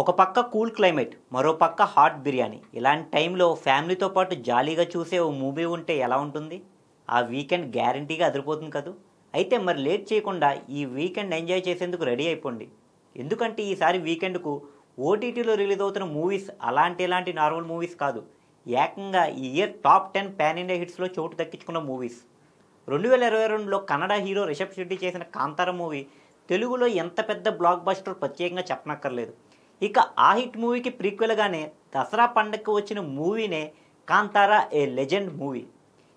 ఒక పక్క cool climate, మరో పక్క హాట్ బిర్యానీ. ఇలాంటి టైంలో ఫ్యామిలీతో పాటు జాలీగా చూసే ఓ మూవీ ఉంటే ఎలా ఉంటుంది? ఆ వీకెండ్ గ్యారంటీగా అదిరిపోతుంది కదూ. అయితే మరి లేట్ చేయకుండా ఈ వీకెండ్ ఎంజాయ్ చేసేందుకు రెడీ అయిపోండి. ఎందుకంటే ఈసారి వీకెండ్కు ఓటీటీలో రిలీజ్ అవుతున్న మూవీస్ అలాంటి నార్మల్ మూవీస్ కాదు. ఏకంగా ఈ ఇయర్ టాప్ 10 పాన్ ఇండియా హిట్స్లో చోటు దక్కించుకున్న మూవీస్. 2022లో కన్నడ హీరో రిషబ్ శెట్టి చేసిన కాంతార మూవీ తెలుగులో ఎంత పెద్ద బ్లాక్ బస్టర్ ప్రత్యేకంగా చెప్పనక్కర్లేదు. ఇక ఆ హిట్ మూవీకి ప్రీక్వెల్గానే దసరా పండగకు వచ్చిన మూవీనే కాంతారా ఏ లెజెండ్ మూవీ.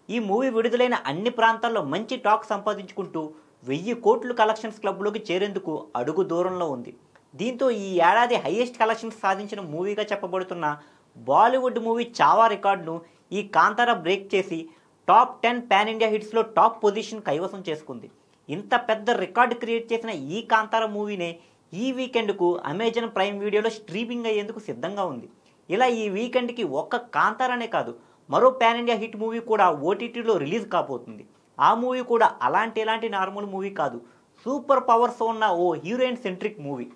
ఈ మూవీ విడుదలైన అన్ని ప్రాంతాల్లో మంచి టాక్ సంపాదించుకుంటూ 1000 కోట్లు కలెక్షన్స్ క్లబ్లోకి చేరేందుకు అడుగు దూరంలో ఉంది. దీంతో ఈ ఏడాది హైయెస్ట్ కలెక్షన్స్ సాధించిన మూవీగా చెప్పబడుతున్న బాలీవుడ్ మూవీ చావా రికార్డును ఈ కాంతారా బ్రేక్ చేసి టాప్ 10 పాన్ ఇండియా హిట్స్లో టాప్ పొజిషన్ కైవసం చేసుకుంది. ఇంత పెద్ద రికార్డు క్రియేట్ చేసిన ఈ కాంతారా మూవీనే ఈ వీకెండ్కు అమెజాన్ ప్రైమ్ వీడియోలో స్ట్రీమింగ్ అయ్యేందుకు సిద్ధంగా ఉంది. ఇలా ఈ వీకెండ్కి ఒక్క కాంతారానే కాదు, మరో పాన్ ఇండియా హిట్ మూవీ కూడా ఓటీటీలో రిలీజ్ కాబోతుంది. ఆ మూవీ కూడా అలాంటి నార్మల్ మూవీ కాదు, సూపర్ పవర్స్ ఉన్న ఓ హీరోయిన్ సెంట్రిక్ మూవీ.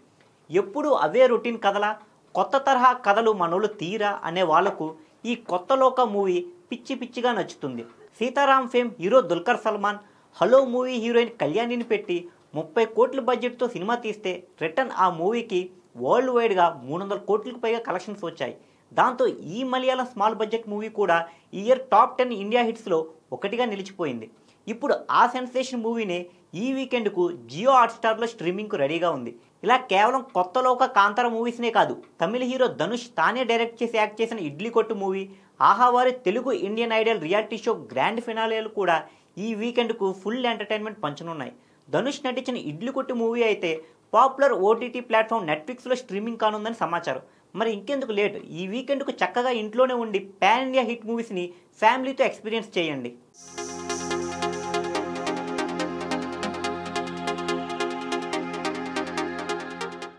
ఎప్పుడు అవే రొటీన్ కథలా, కొత్త తరహా కథలు మనోళ్ళు తీరా అనే వాళ్లకు ఈ కొత్త లోక మూవీ పిచ్చిగా నచ్చుతుంది. సీతారాం ఫేమ్ హీరో దుల్కర్ సల్మాన్ హలో మూవీ హీరోయిన్ కళ్యాణిని పెట్టి 30 కోట్ల బడ్జెట్తో సినిమా తీస్తే రిటర్న్ ఆ మూవీకి వరల్డ్ వైడ్గా 300 కోట్లకు పైగా కలెక్షన్స్ వచ్చాయి. దాంతో ఈ మలయాళం స్మాల్ బడ్జెట్ మూవీ కూడా ఈ ఇయర్ టాప్ 10 ఇండియా హిట్స్లో ఒకటిగా నిలిచిపోయింది. ఇప్పుడు ఆ సెన్సేషన్ మూవీనే ఈ వీకెండ్కు జియో హాట్స్టార్లో స్ట్రీమింగ్కు రెడీగా ఉంది. ఇలా కేవలం కొత్త లోక కాంతార మూవీస్నే కాదు, తమిళ హీరో ధనుష్ తానే డైరెక్ట్ చేసి యాక్ట్ చేసిన ఇడ్లీ కొట్టు మూవీ, ఆహావారి Telugu Indian Idol reality show grand ఫినాలేలు కూడా ఈ వీకెండ్కు ఫుల్ ఎంటర్టైన్మెంట్ పంచనున్నాయి. ధనుష్ నటించిన ఇడ్లీ కొట్టు మూవీ అయితే పాపులర్ ఓటీటీ ప్లాట్ఫామ్ నెట్ఫ్లిక్స్లో స్ట్రీమింగ్ కానుందని సమాచారం. మరి ఇంకెందుకు లేట్, ఈ వీకెండ్కు చక్కగా ఇంట్లోనే ఉండి పాన్ ఇండియా హిట్ మూవీస్ని ఫ్యామిలీతో ఎక్స్పీరియన్స్ చేయండి.